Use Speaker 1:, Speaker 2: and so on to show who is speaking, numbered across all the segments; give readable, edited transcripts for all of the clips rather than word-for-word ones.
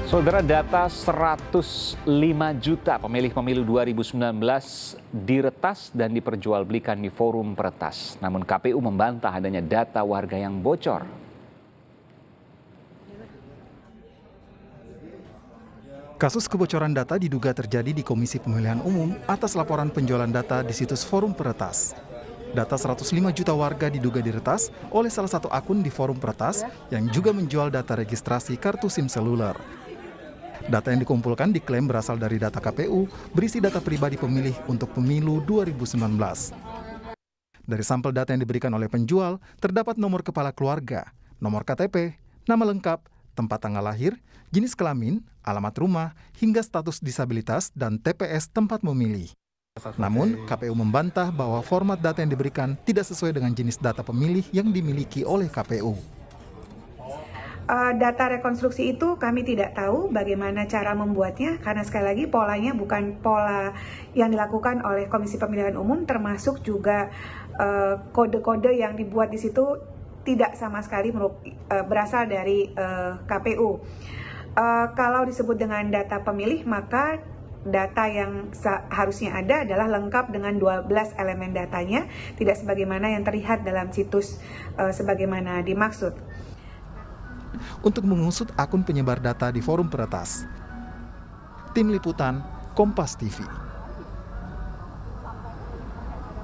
Speaker 1: Saudara, data 105 juta pemilih pemilu 2019 diretas dan diperjualbelikan di forum peretas. Namun KPU membantah adanya data warga yang bocor.
Speaker 2: Kasus kebocoran data diduga terjadi di Komisi Pemilihan Umum atas laporan penjualan data di situs forum peretas. Data 105 juta warga diduga diretas oleh salah satu akun di forum peretas yang juga menjual data registrasi kartu SIM seluler. Data yang dikumpulkan diklaim berasal dari data KPU berisi data pribadi pemilih untuk pemilu 2019. Dari sampel data yang diberikan oleh penjual, terdapat nomor kepala keluarga, nomor KTP, nama lengkap, tempat tanggal lahir, jenis kelamin, alamat rumah, hingga status disabilitas dan TPS tempat memilih. Namun, KPU membantah bahwa format data yang diberikan tidak sesuai dengan jenis data pemilih yang dimiliki oleh KPU.
Speaker 3: Data rekonstruksi itu kami tidak tahu bagaimana cara membuatnya, karena sekali lagi polanya bukan pola yang dilakukan oleh Komisi Pemilihan Umum, termasuk juga kode-kode yang dibuat di situ tidak sama sekali berasal dari KPU. Kalau disebut dengan data pemilih, maka data yang seharusnya ada adalah lengkap dengan 12 elemen datanya, tidak sebagaimana yang terlihat dalam situs sebagaimana dimaksud.
Speaker 2: Untuk mengusut akun penyebar data di forum peretas. Tim Liputan, Kompas TV.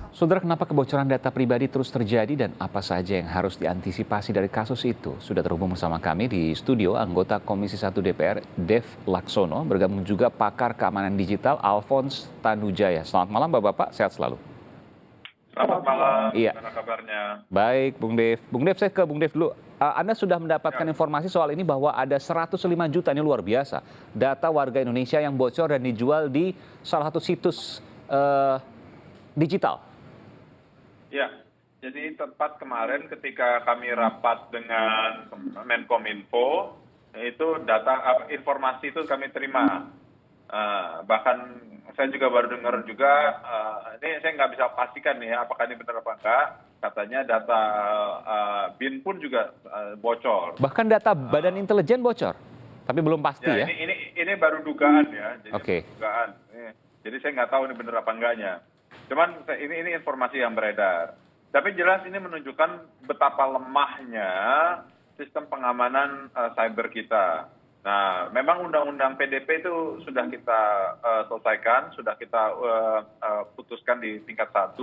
Speaker 1: Saudara, kenapa kebocoran data pribadi terus terjadi dan apa saja yang harus diantisipasi dari kasus itu? Sudah terhubung bersama kami di studio anggota Komisi 1 DPR, Dev Laksono, bergabung juga pakar keamanan digital, Alphonse Tanujaya. Selamat malam Bapak-Bapak, sehat selalu.
Speaker 4: Selamat malam,
Speaker 1: iya.
Speaker 4: Gimana kabarnya?
Speaker 1: Baik, Bung Dev. Bung Dev, saya ke Bung Dev dulu. Anda sudah mendapatkan informasi soal ini bahwa ada 105 juta, ini luar biasa, data warga Indonesia yang bocor dan dijual di salah satu situs digital.
Speaker 4: Ya, jadi tepat kemarin ketika kami rapat dengan Menkominfo, itu data informasi itu kami terima. Bahkan saya juga baru dengar juga, ini saya nggak bisa pastikan nih ya, apakah ini benar apa enggak, katanya data BIN pun juga bocor.
Speaker 1: Bahkan data Badan Intelijen bocor, tapi belum pasti ya?
Speaker 4: Ini baru dugaan ya, jadi
Speaker 1: Oke.
Speaker 4: dugaan. Jadi saya nggak tahu ini benar apa enggaknya. Cuman ini informasi yang beredar. Tapi jelas ini menunjukkan betapa lemahnya sistem pengamanan cyber kita. Nah, memang undang-undang PDP itu sudah kita selesaikan, sudah kita putuskan di tingkat 1,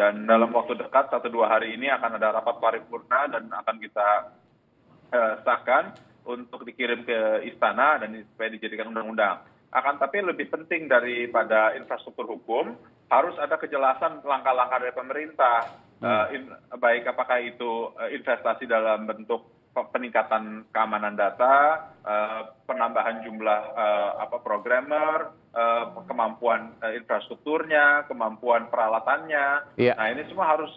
Speaker 4: dan dalam waktu dekat 1-2 hari ini akan ada rapat paripurna dan akan kita sahkan untuk dikirim ke istana dan supaya dijadikan undang-undang. Tapi lebih penting daripada infrastruktur hukum, harus ada kejelasan langkah-langkah dari pemerintah, baik apakah itu investasi dalam bentuk peningkatan keamanan data, penambahan jumlah programmer, kemampuan infrastrukturnya, kemampuan peralatannya.
Speaker 1: Iya.
Speaker 4: Nah, ini semua harus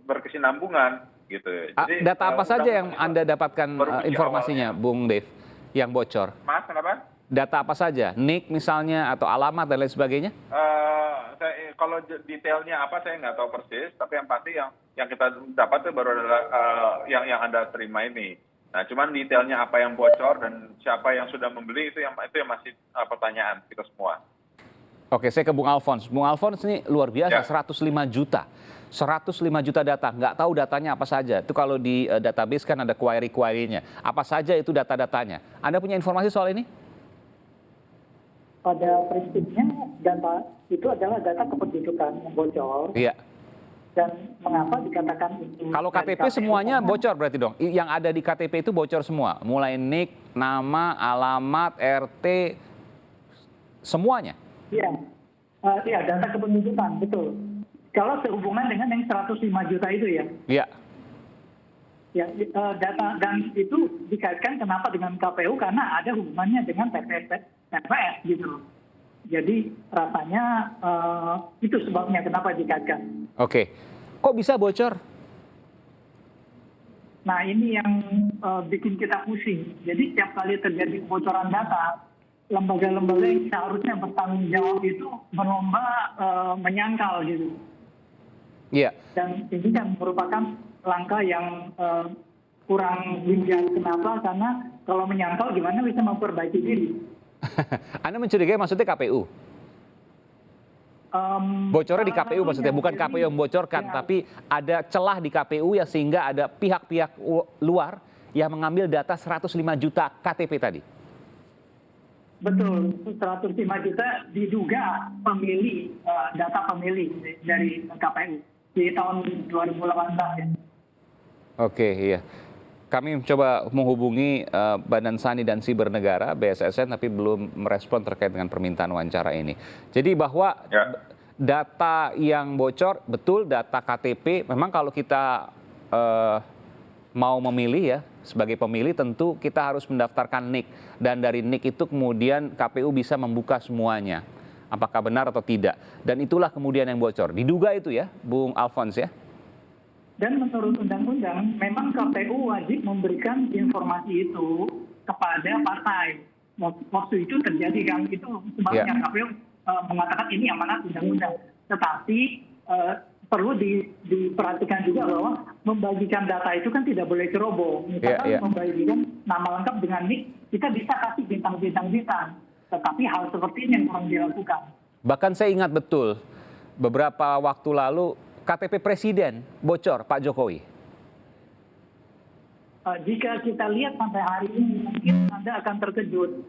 Speaker 4: berkesinambungan gitu.
Speaker 1: Jadi, data apa saja yang Anda dapatkan informasinya, Bung Dev, yang bocor?
Speaker 4: Mas, kenapa?
Speaker 1: Data apa saja? NIK misalnya atau alamat dan lain sebagainya?
Speaker 4: Kalau detailnya apa saya nggak tahu persis, tapi yang pasti yang kita dapat itu baru adalah yang Anda terima ini. Nah, cuman detailnya apa yang bocor dan siapa yang sudah membeli itu yang masih pertanyaan kita semua.
Speaker 1: Oke, saya ke Bung Alphonse. Bung Alphonse, ini luar biasa, ya. 105 juta. 105 juta data, nggak tahu datanya apa saja. Itu kalau di database kan ada query-nya. Apa saja itu data-datanya? Anda punya informasi soal ini?
Speaker 5: Pada prinsipnya data itu adalah data kependudukan yang bocor.
Speaker 1: Iya.
Speaker 5: Dan mengapa dikatakan itu?
Speaker 1: Kalau KTP semuanya bocor berarti dong? Yang ada di KTP itu bocor semua? Mulai NIK, nama, alamat, RT, semuanya?
Speaker 5: Iya, data kependudukan, betul. Kalau sehubungan dengan yang 105 juta itu ya?
Speaker 1: Iya.
Speaker 5: Ya, data dan itu dikaitkan kenapa dengan KPU, karena ada hubungannya dengan TPS gitu. Jadi rasanya itu sebabnya kenapa dikaitkan.
Speaker 1: Oke, kok bisa bocor?
Speaker 5: Nah, ini yang bikin kita pusing. Jadi tiap kali terjadi kebocoran data, lembaga-lembaga yang seharusnya bertanggung jawab itu berlomba menyangkal gitu.
Speaker 1: Iya.
Speaker 5: Dan ini kan merupakan langkah yang kurang bijak. Kenapa? Karena kalau menyangkal gimana bisa memperbaiki diri.
Speaker 1: Anda mencurigai maksudnya KPU? Bocornya di KPU maksudnya, bukan KPU yang membocorkan, tapi ada celah di KPU ya sehingga ada pihak-pihak luar yang mengambil data 105 juta KTP tadi.
Speaker 5: Betul, 105 juta diduga pemilih, data pemilih dari KPU di tahun 2018 ya.
Speaker 1: Oke, iya. Kami coba menghubungi Badan Sandi dan Siber Negara, BSSN, tapi belum merespon terkait dengan permintaan wawancara ini. Jadi bahwa data yang bocor, betul data KTP, memang kalau kita mau memilih ya, sebagai pemilih tentu kita harus mendaftarkan NIK. Dan dari NIK itu kemudian KPU bisa membuka semuanya. Apakah benar atau tidak. Dan itulah kemudian yang bocor. Diduga itu ya, Bung Alphonse ya?
Speaker 5: Dan menurut undang-undang, memang KPU wajib memberikan informasi itu kepada partai. Waktu itu terjadi kan, itu sebabnya KPU mengatakan ini amanat undang-undang. Tetapi perlu diperhatikan juga bahwa membagikan data itu kan tidak boleh ceroboh. Misalkan membagikan nama lengkap dengan NIK, kita bisa kasih bintang-bintang. Tetapi hal seperti ini yang kurang dilakukan.
Speaker 1: Bahkan saya ingat betul, beberapa waktu lalu KTP Presiden bocor, Pak Jokowi.
Speaker 5: Jika kita lihat sampai hari ini, mungkin Anda akan terkejut.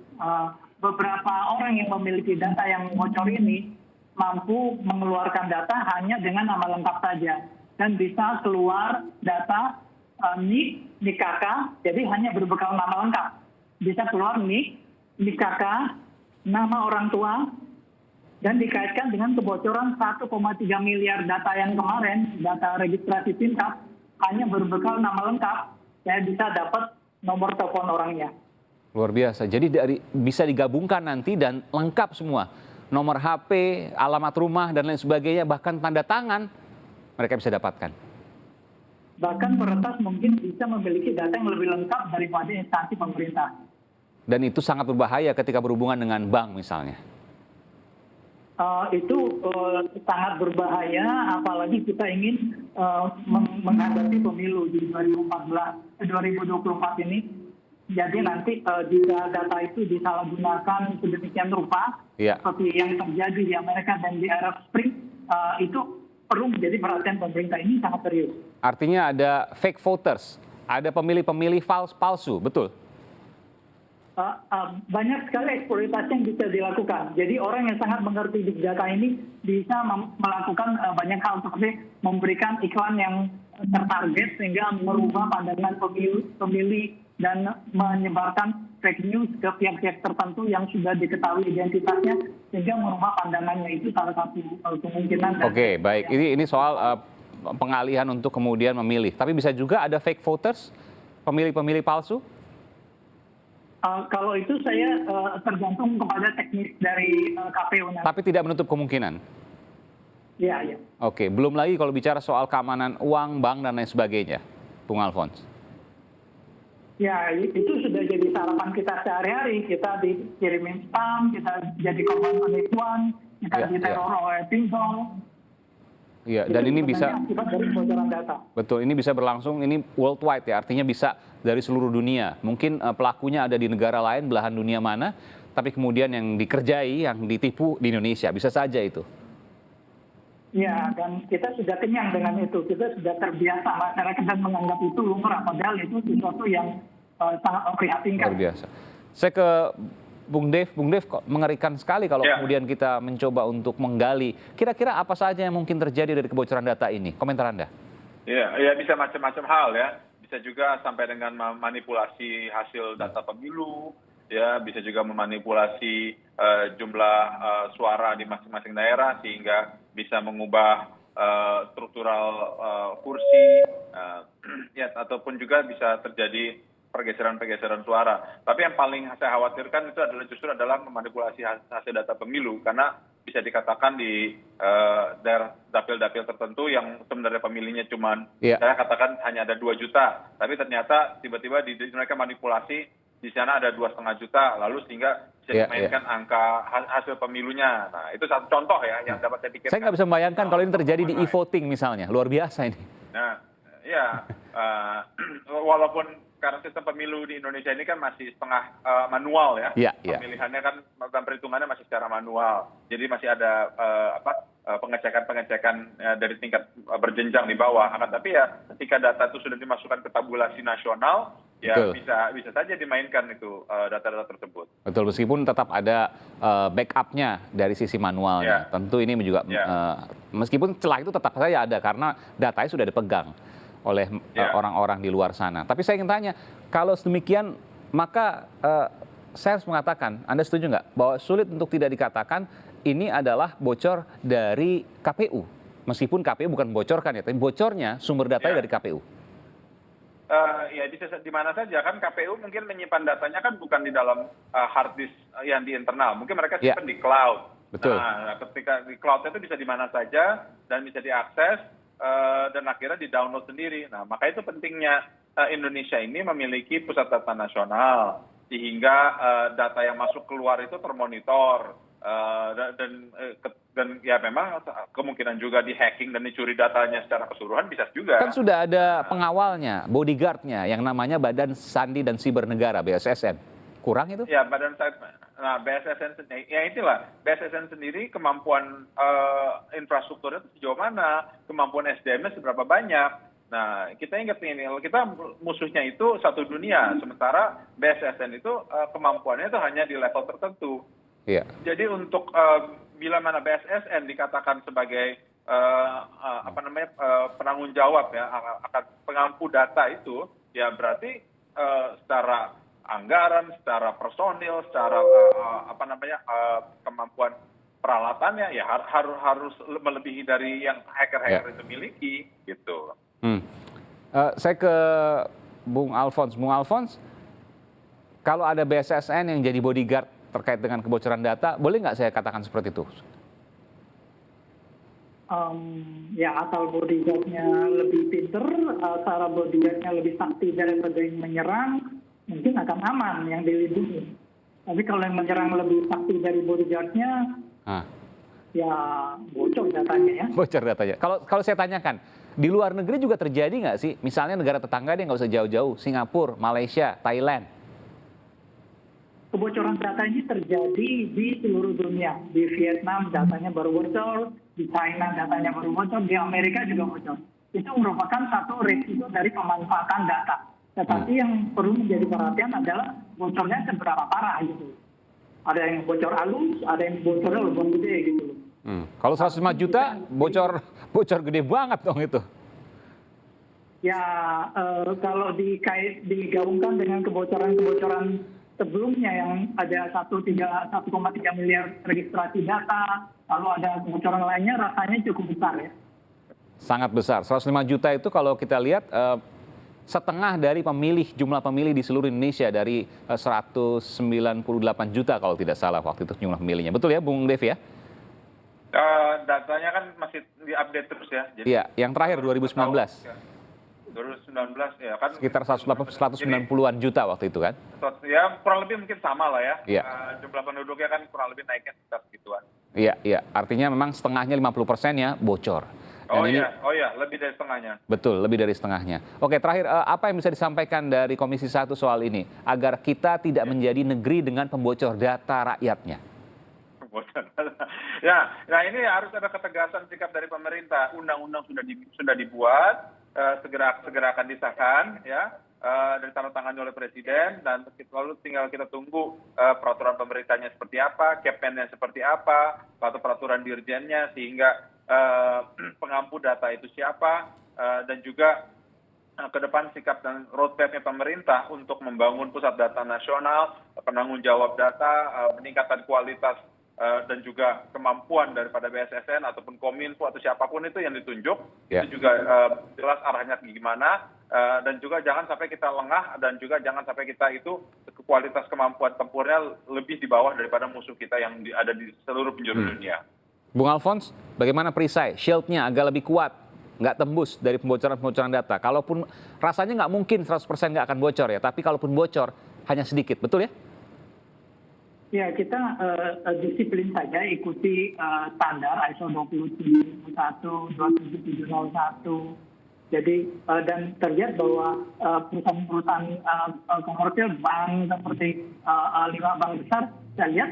Speaker 5: Beberapa orang yang memiliki data yang bocor ini mampu mengeluarkan data hanya dengan nama lengkap saja. Dan bisa keluar data NIK, NIK KK, jadi hanya berbekal nama lengkap. Bisa keluar NIK, NIK KK, nama orang tua, dan dikaitkan dengan kebocoran 1,3 miliar data yang kemarin, data registrasi tingkat, hanya berbekal nama lengkap, saya bisa dapat nomor telepon orangnya.
Speaker 1: Luar biasa, jadi bisa digabungkan nanti dan lengkap semua. Nomor HP, alamat rumah, dan lain sebagainya, bahkan tanda tangan, mereka bisa dapatkan.
Speaker 5: Bahkan peretas mungkin bisa memiliki data yang lebih lengkap daripada instansi pemerintah.
Speaker 1: Dan itu sangat berbahaya ketika berhubungan dengan bank misalnya.
Speaker 5: Itu sangat berbahaya, apalagi kita ingin menghadapi pemilu di 2024 ini. Jadi nanti jika data itu disalahgunakan sedemikian rupa, seperti yang terjadi di Amerika dan di Arab Spring, itu perlu menjadi perhatian pemerintah. Ini sangat serius.
Speaker 1: Artinya ada fake voters, ada pemilih-pemilih palsu, betul?
Speaker 5: Banyak sekali eksploitasi yang bisa dilakukan. Jadi orang yang sangat mengerti big data ini bisa melakukan banyak hal seperti memberikan iklan yang tertarget sehingga merubah pandangan pemilih dan menyebarkan fake news ke pihak-pihak tertentu yang sudah diketahui identitasnya sehingga merubah pandangannya. Itu salah satu kemungkinan.
Speaker 1: Oke, baik. Ini soal pengalihan untuk kemudian memilih. Tapi bisa juga ada fake voters, pemilih-pemilih palsu?
Speaker 5: Kalau itu saya tergantung kepada teknis dari KPU.
Speaker 1: Tapi tidak menutup kemungkinan?
Speaker 5: Iya.
Speaker 1: Oke, belum lagi kalau bicara soal keamanan uang, bank, dan lain sebagainya, Bung Alphonse.
Speaker 5: Ya, itu sudah jadi sarapan kita sehari-hari. Kita dikirimin spam, kita jadi korban penipuan, kita diteror oleh pinjol.
Speaker 1: Iya, dan ini bisa
Speaker 5: akibat dari kebocoran data.
Speaker 1: Betul, ini bisa berlangsung, ini worldwide ya, artinya bisa dari seluruh dunia. Mungkin pelakunya ada di negara lain, belahan dunia mana, tapi kemudian yang dikerjai, yang ditipu di Indonesia, bisa saja itu.
Speaker 5: Ya, dan kita sudah kenyang dengan itu. Kita sudah terbiasa, masyarakat dan menganggap itu lumrah, padahal itu sesuatu yang sangat memprihatinkan.
Speaker 1: Luar biasa. Saya ke Bung Dev kok mengerikan sekali kalau kemudian kita mencoba untuk menggali. Kira-kira apa saja yang mungkin terjadi dari kebocoran data ini? Komentar Anda.
Speaker 4: Ya bisa macam-macam hal ya. Bisa juga sampai dengan manipulasi hasil data pemilu, ya bisa juga memanipulasi jumlah suara di masing-masing daerah sehingga bisa mengubah struktural kursi, ya ataupun juga bisa terjadi pergeseran-pergeseran suara. Tapi yang paling saya khawatirkan itu justru adalah memanipulasi hasil data pemilu karena bisa dikatakan di daerah dapil-dapil tertentu yang sebenarnya pemilihnya cuma saya katakan hanya ada 2 juta, tapi ternyata tiba-tiba mereka manipulasi di sana ada 2,5 juta, lalu sehingga bisa dimainkan angka hasil pemilunya. Nah itu satu contoh ya yang dapat saya pikirkan.
Speaker 1: Saya nggak bisa membayangkan kalau ini terjadi di e-voting misalnya, luar biasa ini.
Speaker 4: Nah, ya. Walaupun karena sistem pemilu di Indonesia ini kan masih setengah manual ya.
Speaker 1: Iya, iya.
Speaker 4: Pemilihannya kan dan perhitungannya masih secara manual. Jadi masih ada pengecekan dari tingkat berjenjang di bawah. Akan tapi ya ketika data itu sudah dimasukkan ke tabulasi nasional, ya
Speaker 1: Betul.
Speaker 4: bisa saja dimainkan itu data-data tersebut.
Speaker 1: Betul, meskipun tetap ada backup-nya dari sisi manualnya.
Speaker 4: Ya.
Speaker 1: Tentu ini juga, meskipun celah itu tetap saja ada karena datanya sudah dipegang oleh orang-orang di luar sana. Tapi saya ingin tanya, kalau sedemikian, maka saya harus mengatakan, Anda setuju nggak bahwa sulit untuk tidak dikatakan ini adalah bocor dari KPU? Meskipun KPU bukan membocorkan ya, tapi bocornya sumber datanya dari KPU.
Speaker 4: Ya di mana saja kan KPU mungkin menyimpan datanya kan bukan di dalam hard disk yang di internal, mungkin mereka simpan di cloud.
Speaker 1: Betul.
Speaker 4: Nah, ketika di cloud itu bisa di mana saja dan bisa diakses dan akhirnya di-download sendiri. Nah, maka itu pentingnya Indonesia ini memiliki pusat data nasional sehingga data yang masuk keluar itu termonitor dan ya memang kemungkinan juga di-hacking dan dicuri datanya secara keseluruhan bisa juga.
Speaker 1: Kan sudah ada pengawalnya, bodyguard-nya yang namanya Badan Sandi dan Siber Negara, BSSN. Kurang itu?
Speaker 4: Ya, BSSN sendiri, ya itulah, BSSN sendiri kemampuan infrastrukturnya itu sejauh mana, kemampuan SDM-nya seberapa banyak. Nah, kita ingat ini, kita musuhnya itu satu dunia, sementara BSSN itu kemampuannya itu hanya di level tertentu.
Speaker 1: Iya.
Speaker 4: Jadi untuk bila mana BSSN dikatakan sebagai penanggung jawab ya akan pengampu data itu, ya berarti secara anggaran, secara personil, secara kemampuan peralatannya ya harus melebihi dari yang hacker-hacker itu miliki gitu.
Speaker 1: Saya ke Bung Alfons. Bung Alfons, kalau ada BSSN yang jadi bodyguard terkait dengan kebocoran data, boleh nggak saya katakan seperti itu?
Speaker 5: Ya asal bodyguardnya lebih pinter, cara bodyguardnya lebih sakti daripada yang menyerang, mungkin akan aman yang dilindungi. Tapi kalau yang menyerang lebih sakti dari bodyguardnya, ya bocor datanya ya.
Speaker 1: Bocor datanya. Kalau saya tanyakan, di luar negeri juga terjadi nggak sih? Misalnya negara tetangga dia nggak usah jauh-jauh, Singapura, Malaysia, Thailand.
Speaker 5: Kebocoran data ini terjadi di seluruh dunia. Di Vietnam datanya baru bocor, di China datanya baru bocor, di Amerika juga bocor. Itu merupakan satu risiko dari pemanfaatan data. Tetapi yang perlu menjadi perhatian adalah bocornya seberapa parah gitu. Ada yang bocor halus, ada yang bocornya lubang gede gitu.
Speaker 1: Kalau 105 juta bocor gede banget dong itu.
Speaker 5: Ya kalau digabungkan dengan kebocoran sebelumnya yang ada 1,3 miliar registrasi data, lalu ada kebocoran lainnya, rasanya cukup besar ya. Sangat besar.
Speaker 1: 105 juta itu kalau kita lihat setengah dari jumlah pemilih di seluruh Indonesia dari 198 juta kalau tidak salah waktu itu jumlah pemilihnya. Betul ya Bung Dev ya?
Speaker 4: Datanya kan masih diupdate terus ya. Jadi,
Speaker 1: iya, yang terakhir 2019.
Speaker 4: 2019 ya kan.
Speaker 1: Sekitar 190-an juta waktu itu kan?
Speaker 4: Ya kurang lebih mungkin sama lah ya.
Speaker 1: Iya.
Speaker 4: Jumlah penduduknya kan kurang lebih naiknya sekitar segituan.
Speaker 1: Iya. Artinya memang setengahnya 50% ya bocor.
Speaker 4: Oh iya, lebih dari setengahnya.
Speaker 1: Betul, lebih dari setengahnya. Oke, terakhir apa yang bisa disampaikan dari Komisi 1 soal ini agar kita tidak menjadi negeri dengan pembocor data rakyatnya?
Speaker 4: Ya, nah ini harus ada ketegasan sikap dari pemerintah. Undang-undang sudah dibuat, segera akan disahkan, ya, ditandatangani oleh Presiden, dan lalu tinggal kita tunggu peraturan pemerintahnya seperti apa, Kepennya seperti apa, atau peraturan dirjennya, sehingga pengampu data itu siapa, dan juga ke depan sikap dan roadmap-nya pemerintah untuk membangun pusat data nasional, penanggung jawab data, peningkatan kualitas dan juga kemampuan daripada BSSN ataupun Kominfo atau siapapun itu yang ditunjuk, itu juga jelas arahnya gimana, dan juga jangan sampai kita lengah, dan juga jangan sampai kita itu kualitas kemampuan tempurnya lebih di bawah daripada musuh kita yang ada di seluruh penjuru dunia.
Speaker 1: Bung Alfons, bagaimana perisai shield-nya agak lebih kuat, nggak tembus dari pembocoran data? Kalaupun rasanya nggak mungkin 100% nggak akan bocor ya, tapi kalaupun bocor hanya sedikit, betul ya?
Speaker 5: Ya, kita disiplin saja ikuti standar ISO 27701, 27701, Jadi dan terlihat bahwa perusahaan-perusahaan komersial bank seperti 5 bank besar, saya lihat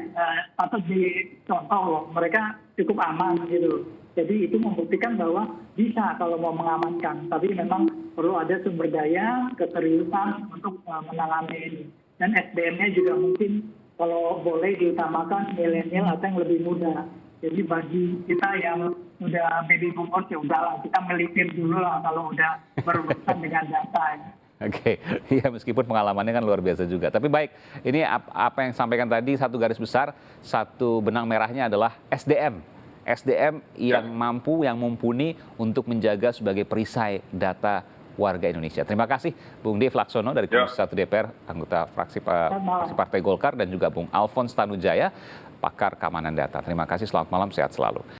Speaker 5: patut dicontoh loh, mereka cukup aman gitu. Jadi itu membuktikan bahwa bisa kalau mau mengamankan, tapi memang perlu ada sumber daya, keseriusan untuk menangani ini. Dan SDM-nya juga mungkin kalau boleh diutamakan milenial atau yang lebih muda. Jadi bagi kita yang udah baby boomers ya udahlah, kita melipir dulu lah kalau udah berurusan dengan data.
Speaker 1: Oke, ya meskipun pengalamannya kan luar biasa juga. Tapi baik, ini apa yang sampaikan tadi, satu garis besar, satu benang merahnya adalah SDM. SDM yang mampu, yang mumpuni untuk menjaga sebagai perisai data warga Indonesia. Terima kasih Bung Dev Laksono dari Komisi 1 DPR, anggota fraksi Partai Golkar, dan juga Bung Alphonse Tanujaya, pakar keamanan data. Terima kasih, selamat malam, sehat selalu.